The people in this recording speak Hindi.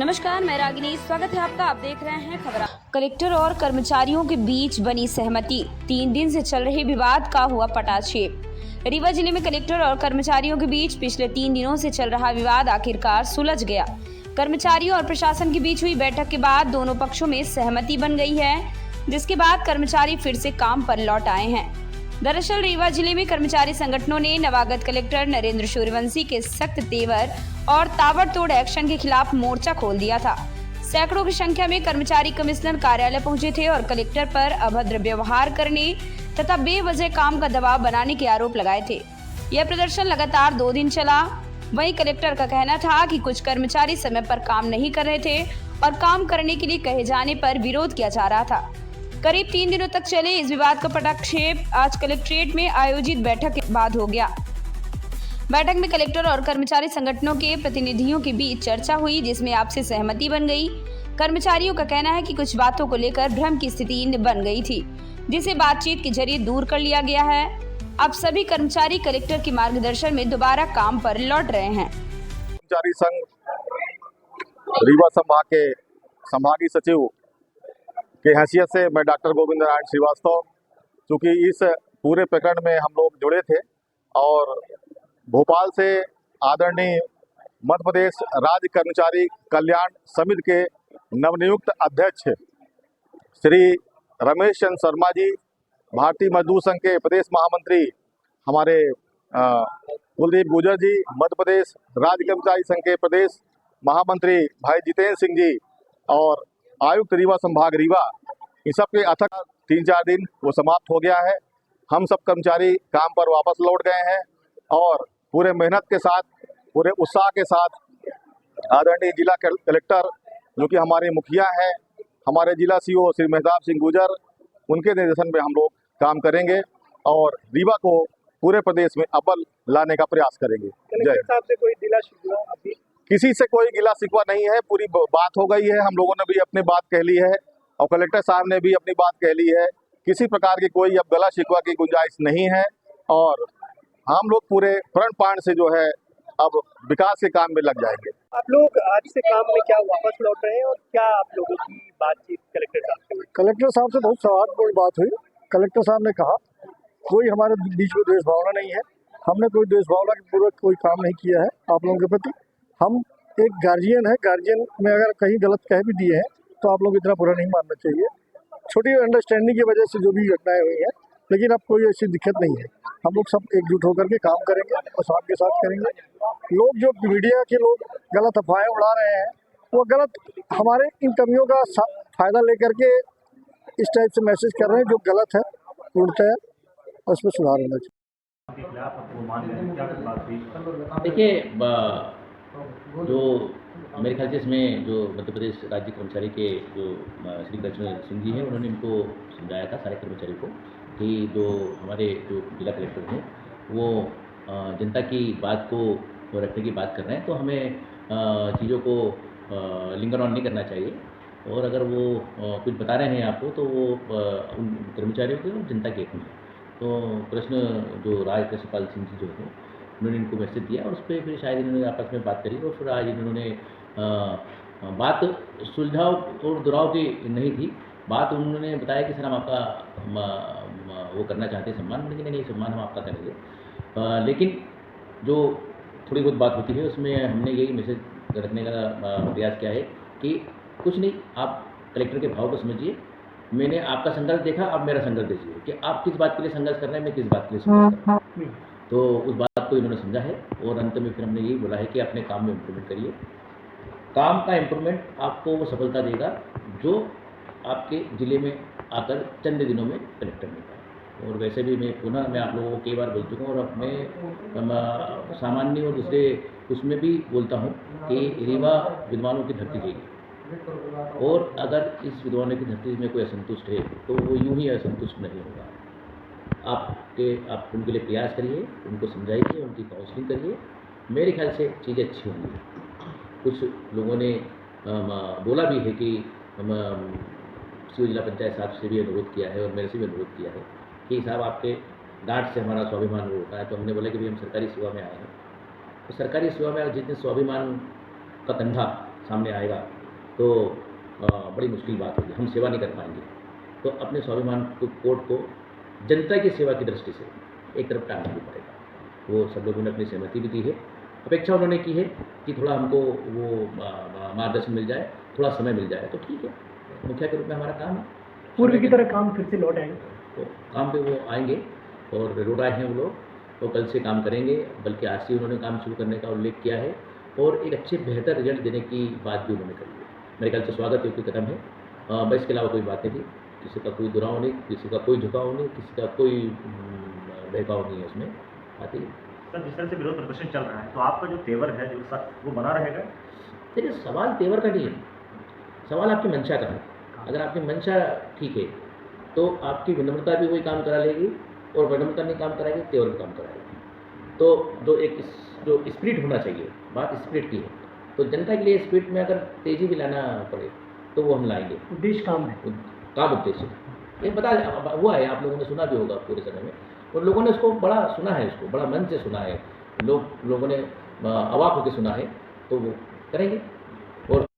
नमस्कार, मैं रागिनी। स्वागत है आपका। आप देख रहे हैं खबर। कलेक्टर और कर्मचारियों के बीच बनी सहमति। 3 दिन से चल रहे विवाद का हुआ पटाक्षेप। रीवा जिले में कलेक्टर और कर्मचारियों के बीच पिछले 3 दिनों से चल रहा विवाद आखिरकार सुलझ गया। कर्मचारियों और प्रशासन के बीच हुई बैठक के बाद दोनों पक्षों में सहमति बन गई है, जिसके बाद कर्मचारी फिर से काम पर लौट आए हैं। दरअसल रीवा जिले में कर्मचारी संगठनों ने नवागत कलेक्टर नरेंद्र सूर्यवंशी के सख्त तेवर और ताबड़तोड़ एक्शन के खिलाफ मोर्चा खोल दिया था। सैकड़ों की संख्या में कर्मचारी कमिश्नर कार्यालय पहुंचे थे और कलेक्टर पर अभद्र व्यवहार करने तथा बेवजह काम का दबाव बनाने के आरोप लगाए थे। यह प्रदर्शन लगातार 2 दिन चला। वहीं कलेक्टर का कहना था कि कुछ कर्मचारी समय पर काम नहीं कर रहे थे और काम करने के लिए कहे जाने पर विरोध किया जा रहा था। करीब 3 दिनों तक चले इस विवाद का पटाक्षेप आज कलेक्ट्रेट में आयोजित बैठक के बाद हो गया। बैठक में कलेक्टर और कर्मचारी संगठनों के प्रतिनिधियों के बीच चर्चा हुई, जिसमें आपसी सहमति बन गई। कर्मचारियों का कहना है कि कुछ बातों को लेकर भ्रम की स्थिति बन गई थी, जिसे बातचीत के जरिए दूर कर लिया गया है। अब सभी कर्मचारी कलेक्टर के मार्गदर्शन में दोबारा काम पर लौट रहे हैं। कर्मचारी संघ रीवा संभाग के संभागीय सचिव के हैसियत से मैं डॉक्टर गोविंद नारायण श्रीवास्तव, चूँकि इस पूरे प्रकरण में हम लोग जुड़े थे और भोपाल से आदरणीय मध्य प्रदेश राज्य कर्मचारी कल्याण समिति के नवनियुक्त अध्यक्ष श्री रमेश चंद्र शर्मा जी, भारतीय मजदूर संघ के प्रदेश महामंत्री हमारे कुलदीप गुर्जर जी, मध्य प्रदेश राज्य कर्मचारी संघ के प्रदेश महामंत्री भाई जितेंद्र सिंह जी और आयुक्त रीवा संभाग रीवा, इन सब के अथक 3-4 दिन वो समाप्त हो गया है। हम सब कर्मचारी काम पर वापस लौट गए हैं और पूरे मेहनत के साथ, पूरे उत्साह के साथ आदरणीय जिला कलेक्टर जो कि हमारे मुखिया हैं, हमारे जिला सीओ श्री मेहताब सिंह गुर्जर, उनके निर्देशन में हम लोग काम करेंगे और रीवा को पूरे प्रदेश में अव्वल लाने का प्रयास करेंगे। जय साहब से कोई गिला शिकवा अभी किसी से कोई गिला शिकवा नहीं है, पूरी बात हो गई है। हम लोगों ने भी अपनी बात कह ली है और कलेक्टर साहब ने भी अपनी बात कह ली है। किसी प्रकार की कोई अब गला शिकवा की गुंजाइश नहीं है और हम लोग पूरे प्रण पाण से जो है अब विकास के काम में लग जाएंगे। आप लोग आज से काम में क्या वापस लौट रहे हैं और क्या आप लोगों की बातचीत कलेक्टर साहब से हुई? कलेक्टर साहब से बहुत सौहार्दपूर्ण बात हुई। कलेक्टर साहब ने कहा कोई हमारे बीच में द्वेष भावना नहीं है, हमने कोई द्वेष भावना के पूर्वक कोई काम नहीं किया है आप लोगों के प्रति। हम एक गार्जियन है, गार्जियन में अगर कहीं गलत कह भी दिए हैं तो आप लोग इतना बुरा नहीं मानना चाहिए। छोटी अंडरस्टैंडिंग की वजह से जो भी घटनाएं हुई हैं, लेकिन अब कोई ऐसी दिक्कत नहीं है। हम लोग सब एकजुट होकर के काम करेंगे और साथ के साथ करेंगे। लोग जो मीडिया के लोग गलत अफवाहें उड़ा रहे हैं, वो गलत हमारे इन कमियों का फायदा लेकर के इस टाइप से मैसेज कर रहे हैं जो गलत है, पूर्णतः और उसमें सुधार होना चाहिए। देखिए, जो मेरे ख्याल से इसमें जो मध्य प्रदेश राज्य कर्मचारी के जो श्री कृष्ण सिंह जी हैं, उन्होंने इनको समझाया था सारे कर्मचारी को कि जो हमारे जो जिला कलेक्टर हैं वो जनता की बात को रखने की बात कर रहे हैं, तो हमें चीज़ों को लिंगर ऑन नहीं करना चाहिए। और अगर वो कुछ बता रहे हैं आपको तो वो उन कर्मचारियों के और जनता के हित में। तो कृष्ण जो राज कृष्णपाल सिंह जी जो हैं, उन्होंने इनको मैसेज दिया और उस पर फिर शायद इन्होंने आपस में बात करी और फिर आज इन्होंने बात सुलझाव और दुराव की नहीं थी। बात उन्होंने बताया कि सर हम आपका वो करना चाहते हैं सम्मान, लेकिन नहीं, सम्मान हम आपका करेंगे। लेकिन जो थोड़ी बहुत बात होती है उसमें हमने यही मैसेज रखने का प्रयास किया है कि कुछ नहीं, आप कलेक्टर के भाव को समझिए। मैंने आपका संघर्ष देखा, अब मेरा संघर्ष देखिए कि आप किस बात के लिए संघर्ष कर रहे हैं, मैं किस बात के लिए संघर्ष कर रहा हूँ। तो उस बात को इन्होंने समझा है और अंत में फिर हमने यही बोला है कि अपने काम में इम्प्रूवमेंट करिए। काम का इम्प्रूवमेंट आपको वो सफलता देगा जो आपके ज़िले में आकर चंद दिनों में कलेक्टर मिलता है। और वैसे भी मैं आप लोगों को कई बार बोल चुका हूँ और अब मैं सामान्य और दूसरे उसमें भी बोलता हूँ कि रीवा विद्वानों की धरती है और अगर इस विद्वानों की धरती में कोई असंतुष्ट है तो वो यूं ही असंतुष्ट नहीं होगा। आप उनके लिए प्रयास करिए, उनको समझाइए, उनकी काउंसलिंग करिए। मेरे ख्याल से चीज़ें अच्छी होंगी। कुछ लोगों ने बोला भी है कि सीओ जिला पंचायत साहब से भी अनुरोध किया है और मेरे से भी अनुरोध किया है कि साहब आपके डांट से हमारा स्वाभिमान होता है। तो हमने बोला कि भाई हम सरकारी सेवा में आए हैं, तो सरकारी सेवा में जितने स्वाभिमान का कंधा सामने आएगा तो बड़ी मुश्किल बात होगी, हम सेवा नहीं कर पाएंगे। तो अपने स्वाभिमान को, कोर्ट को जनता की सेवा की दृष्टि से एक तरफ टालना भी पड़ेगा। वो सब लोगों ने अपनी सहमति भी दी है, अपेक्षा उन्होंने की है कि थोड़ा हमको वो मार्गदर्शन मिल जाए, थोड़ा समय मिल जाए तो ठीक है। मुखिया के रूप में हमारा काम है, पूर्व की तरह काम फिर से लौट आएंगे। तो काम पे वो आएंगे और रोड आए हैं वो लोग, तो कल से काम करेंगे, बल्कि आज से उन्होंने काम शुरू करने का उल्लेख किया है और एक अच्छे बेहतर रिजल्ट देने की बात भी उन्होंने करी है। मेरे ख्याल से स्वागत योग्य कदम है। बस इसके अलावा कोई बात नहीं थी, किसी का कोई दुराव नहीं, किसी का कोई झुकाव नहीं, किसी का कोई बहकाव नहीं है उसमें आती है। सर, जिस तरह से विरोध प्रदर्शन चल रहा है तो आपका जो तेवर है जो वो बना रहेगा? देखिए, सवाल तेवर का नहीं है, सवाल आपकी मंशा का है। अगर आपकी मंशा ठीक है तो आपकी विनम्रता भी वही काम करा लेगी और विनम्रता नहीं काम कराएगी, तेवर भी काम कराएगी। तो जो स्पिरिट होना चाहिए, बात स्पिरिट की है, तो जनता के लिए स्पिरिट में अगर तेज़ी भी लाना पड़े तो वो हम लाएंगे। उद्देश्य काम है, काम उद्देश्य ये बता हुआ है, आप लोगों ने सुना भी होगा पूरे समय में, और लोगों ने उसको बड़ा सुना है, उसको बड़ा मन से सुना है, लोगों ने अवाक होकर सुना है, तो वो करेंगे। और